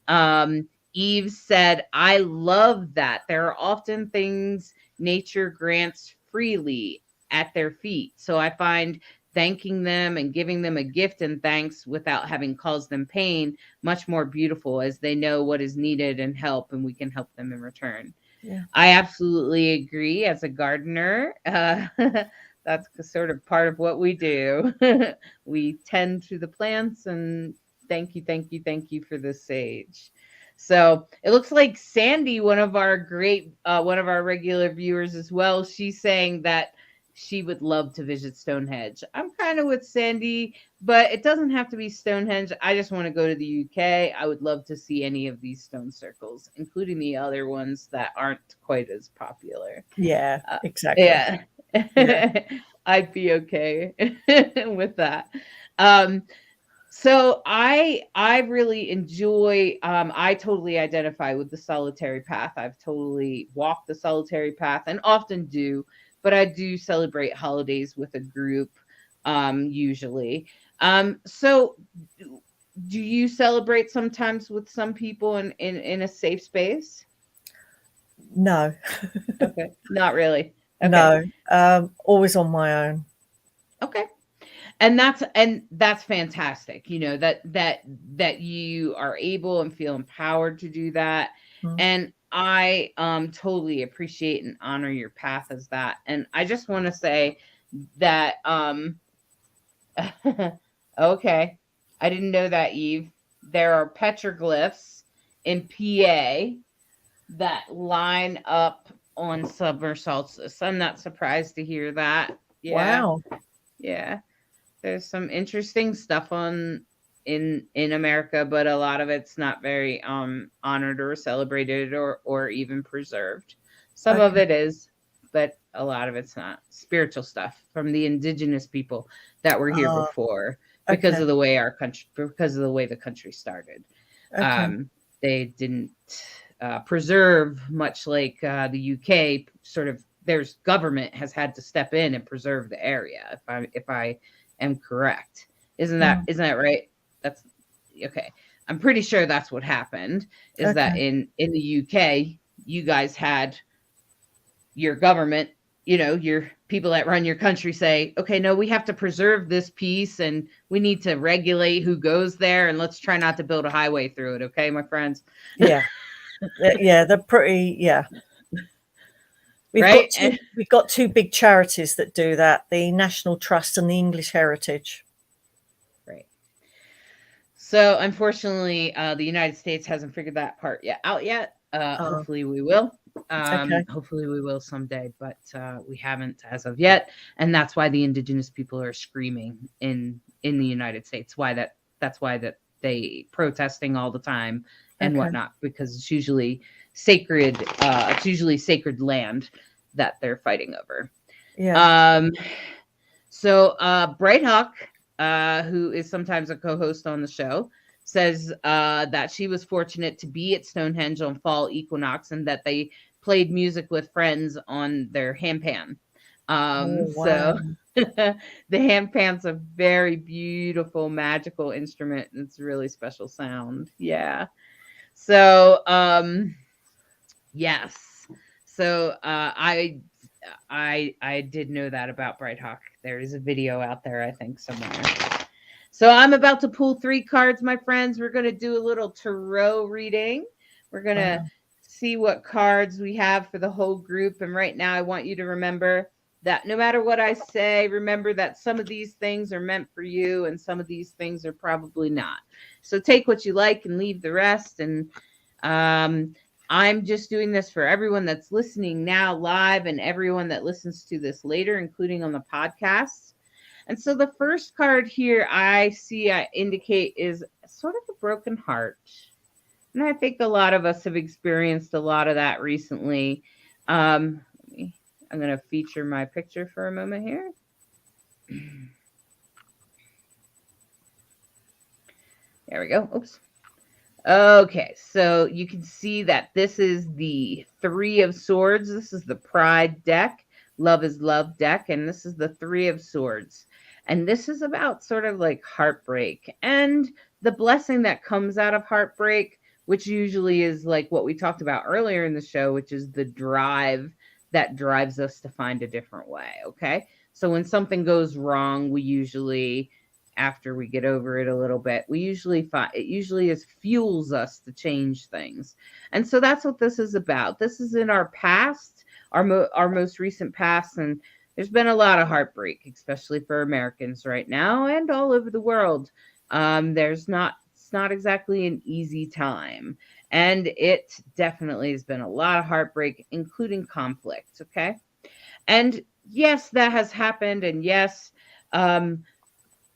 Um, Eve said, I love that. There are often things nature grants freely at their feet. So I find thanking them and giving them a gift and thanks without having caused them pain much more beautiful, as they know what is needed and help, and we can help them in return. Yeah. I absolutely agree. As a gardener, that's sort of part of what we do. We tend to the plants, and thank you, thank you, thank you for the sage. So it looks like Sandy, one of our regular viewers as well, she's saying that she would love to visit Stonehenge. I'm kind of with Sandy, but it doesn't have to be Stonehenge. I just want to go to the UK. I would love to see any of these stone circles, including the other ones that aren't quite as popular. Yeah, exactly. Yeah. Yeah. I'd be okay with that. Um, so I really enjoy I totally identify with the solitary path. I've totally walked the solitary path and often do, but I do celebrate holidays with a group usually. So do you celebrate sometimes with some people in a safe space? No, Okay. Not really. Okay. no, always on my own. Okay. And that's fantastic, you know, that you are able and feel empowered to do that. Mm. And I totally appreciate and honor your path as that. And I just want to say that okay, I didn't know that, Eve. There are petroglyphs in PA that line up on summer solstice. I'm not surprised to hear that. Yeah. Wow. Yeah. There's some interesting stuff on in America, but a lot of it's not very honored or celebrated or even preserved. Some of Okay. it is, but a lot of it's not. Spiritual stuff from the indigenous people that were here Ah, before because okay. of the way our country because of the way the country started. Okay. They didn't preserve, much like the UK sort of there's government has had to step in and preserve the area if I am correct. Mm, Isn't that right? That's okay. I'm pretty sure that's what happened is that okay. in the UK you guys had your government, you know, your people that run your country say, "Okay, no, we have to preserve this piece and we need to regulate who goes there and let's try not to build a highway through it, okay, my friends?" Yeah. Yeah, they're pretty, yeah. Right? And We've got two big charities that do that, the National Trust and the English Heritage. right. So unfortunately, the United States hasn't figured that part out yet. Oh, Hopefully we will. okay. Hopefully we will someday, but we haven't as of yet, and that's why the indigenous people are screaming in the United States. That's why that they protesting all the time and Okay. whatnot because it's usually sacred. It's usually sacred land that they're fighting over. Yeah. Um, so Bright Hawk, who is sometimes a co-host on the show, says that she was fortunate to be at Stonehenge on fall equinox and that they played music with friends on their handpan. Oh, So wow. the handpan's a very beautiful, magical instrument. And it's a really special sound. Yeah. So yes. So I did know that about Bright Hawk. There is a video out there, I think, somewhere. So I'm about to pull 3 cards, my friends. We're going to do a little tarot reading. We're going to Wow. see what cards we have for the whole group. And right now, I want you to remember that no matter what I say, remember that some of these things are meant for you and some of these things are probably not. So take what you like and leave the rest. And I'm just doing this for everyone that's listening now live and everyone that listens to this later, including on the podcast. And so the first card here I indicate is sort of a broken heart. And I think a lot of us have experienced a lot of that recently. I'm going to feature my picture for a moment here. There we go. Oops. Okay, so you can see that this is the 3 of Swords. This is the Pride deck, Love is Love deck, and this is the 3 of Swords. And this is about sort of like heartbreak and the blessing that comes out of heartbreak, which usually is like what we talked about earlier in the show, which is the drive that drives us to find a different way, okay? So when something goes wrong, we usually after we get over it a little bit, we usually find it usually is fuels us to change things. And so that's what this is about. This is in our past, our most recent past, and there's been a lot of heartbreak, especially for Americans right now and all over the world. It's not exactly an easy time. And it definitely has been a lot of heartbreak, including conflict. Okay. And yes, that has happened. And yes, um,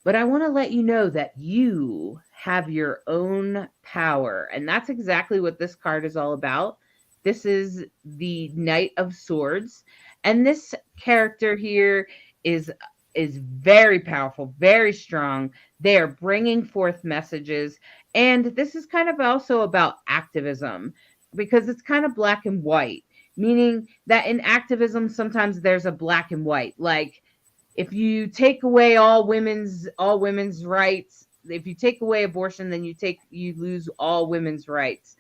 but I want to let you know that you have your own power. And that's exactly what this card is all about. This is the Knight of Swords. And this character here is is very powerful, very strong. They are bringing forth messages. And this is kind of also about activism because it's kind of black and white, meaning that in activism, sometimes there's a black and white. Like, if you take away all women's rights, if you take away abortion, then you lose all women's rights.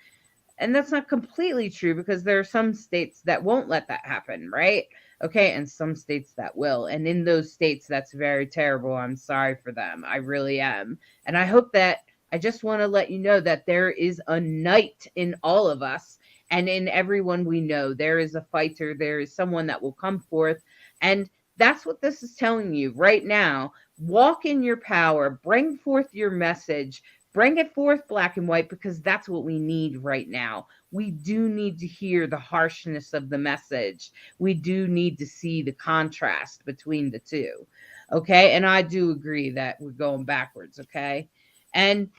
And that's not completely true because there are some states that won't let that happen, right? Okay, and some states that will. And in those states, that's very terrible. I'm sorry for them. I really am. And I hope that I just want to let you know that there is a knight in all of us and in everyone we know. There is a fighter, there is someone that will come forth. And that's what this is telling you right now. Walk in your power, bring forth your message, bring it forth black and white because that's what we need right now. We do need to hear the harshness of the message. We do need to see the contrast between the two. Okay? And I do agree that we're going backwards, okay? And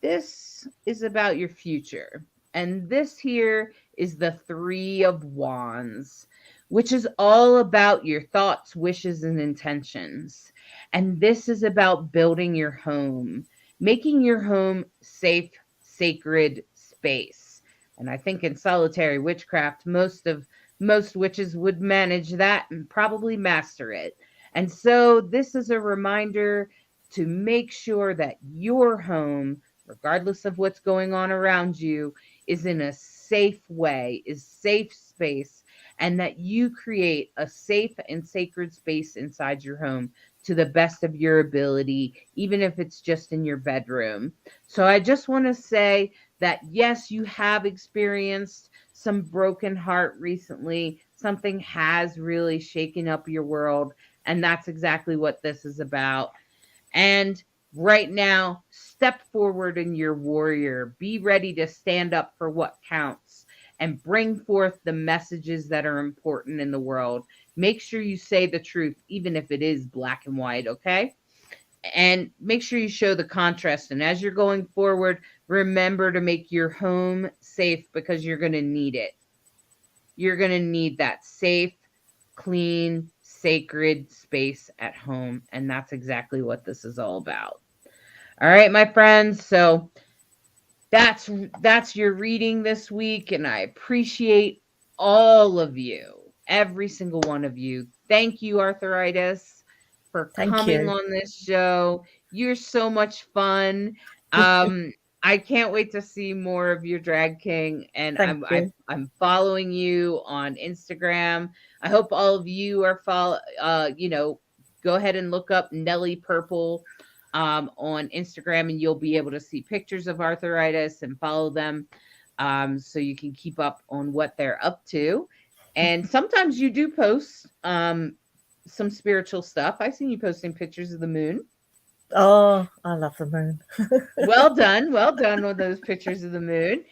this is about your future. And this here is the 3 of Wands, which is all about your thoughts, wishes, and intentions. And this is about building your home, making your home safe, sacred space. And I think in Solitary Witchcraft, most witches would manage that and probably master it. And so this is a reminder to make sure that your home, regardless of what's going on around you, is in a safe way, is safe space, and that you create a safe and sacred space inside your home to the best of your ability, even if it's just in your bedroom. So I just want to say that yes, you have experienced some broken heart recently. Something has really shaken up your world, and that's exactly what this is about. And right now, step forward in your warrior. Be ready to stand up for what counts and bring forth the messages that are important in the world. Make sure you say the truth, even if it is black and white, okay? And make sure you show the contrast. And as you're going forward, remember to make your home safe because you're going to need it. You're going to need that safe, clean, sacred space at home. And that's exactly what this is all about. All right, my friends. So that's your reading this week, and I appreciate all of you, every single one of you. Thank you, Arthur Itis, for Thank coming you. on this show. You're so much fun. I can't wait to see more of your drag king, and Thank you. I'm following you on Instagram. I hope all of you are follow. Go ahead and look up Nelly Purple on Instagram, and you'll be able to see pictures of Arthur Itis and follow them, so you can keep up on what they're up to. And sometimes you do post some spiritual stuff. I've seen you posting pictures of the moon. Oh, I love the moon. Well done with those pictures of the moon.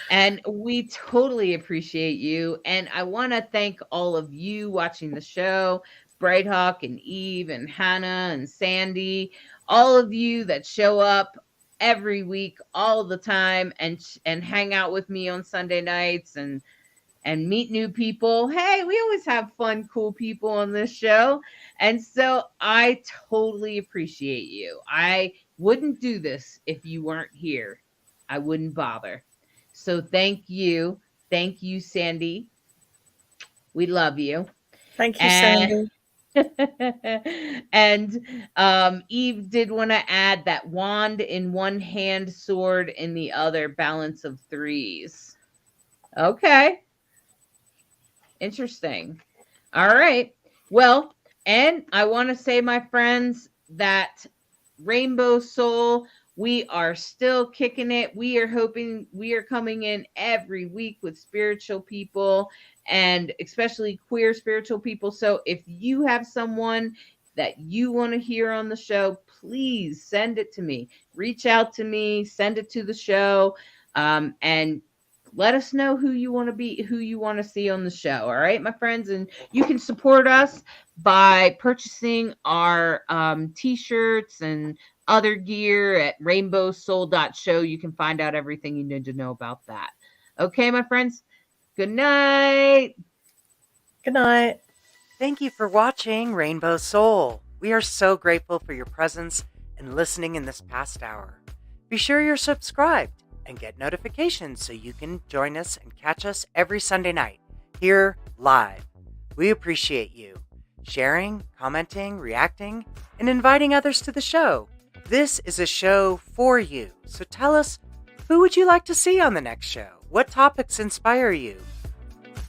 And we totally appreciate you. And I want to thank all of you watching the show, Brighthawk and Eve and Hannah and Sandy, all of you that show up every week, all the time, and hang out with me on Sunday nights and meet new people. Hey, we always have fun, cool people on this show. And so I totally appreciate you. I wouldn't do this if you weren't here. I wouldn't bother. So thank you. Thank you, Sandy. We love you. Thank you, And Sandy. and Eve did want to add that wand in one hand, sword in the other, balance of threes. Okay. Interesting. All right. Well, and I want to say, my friends, that Rainbow Soul, we are still kicking it. We are hoping we are coming in every week with spiritual people and especially queer spiritual people. So if you have someone that you want to hear on the show, please send it to me. Reach out to me, send it to the show. And Let us know who you want to see on the show. All right, my friends. And you can support us by purchasing our t-shirts and other gear at rainbowsoul.show. You can find out everything you need to know about that. Okay, my friends. Good night. Good night. Thank you for watching Rainbow Soul. We are so grateful for your presence and listening in this past hour. Be sure you're subscribed and get notifications so you can join us and catch us every Sunday night here live. We appreciate you sharing, commenting, reacting, and inviting others to the show. This is a show for you, so tell us, who would you like to see on the next show? What topics inspire you?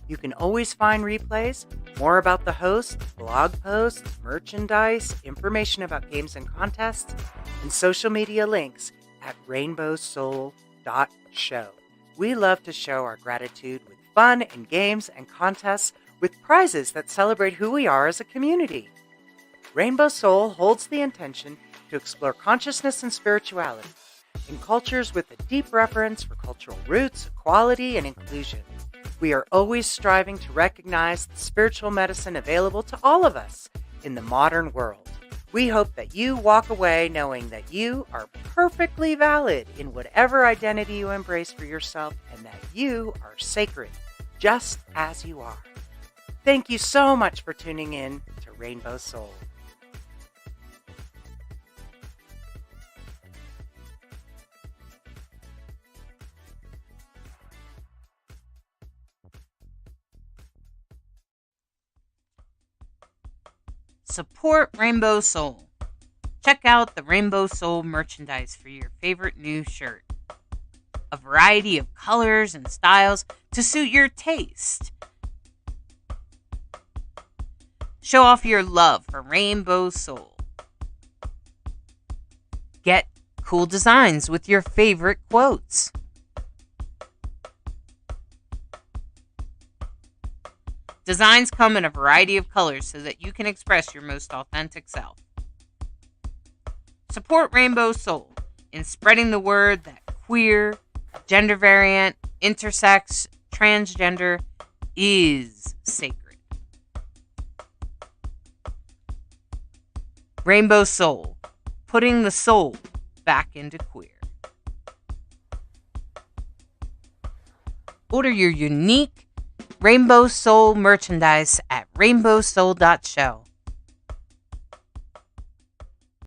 You can always find replays, more about the host, blog posts, merchandise, information about games and contests, and social media links at rainbowsoul.show. We love to show our gratitude with fun and games and contests with prizes that celebrate who we are as a community. Rainbow Soul holds the intention to explore consciousness and spirituality in cultures with a deep reverence for cultural roots, equality, and inclusion. We are always striving to recognize the spiritual medicine available to all of us in the modern world. We hope that you walk away knowing that you are perfectly valid in whatever identity you embrace for yourself and that you are sacred just as you are. Thank you so much for tuning in to Rainbow Soul. Support Rainbow Soul. Check out the Rainbow Soul merchandise for your favorite new shirt. A variety of colors and styles to suit your taste. Show off your love for Rainbow Soul. Get cool designs with your favorite quotes. Designs come in a variety of colors so that you can express your most authentic self. Support Rainbow Soul in spreading the word that queer, gender variant, intersex, transgender is sacred. Rainbow Soul, putting the soul back into queer. Order your unique Rainbow Soul merchandise at rainbowsoul.show.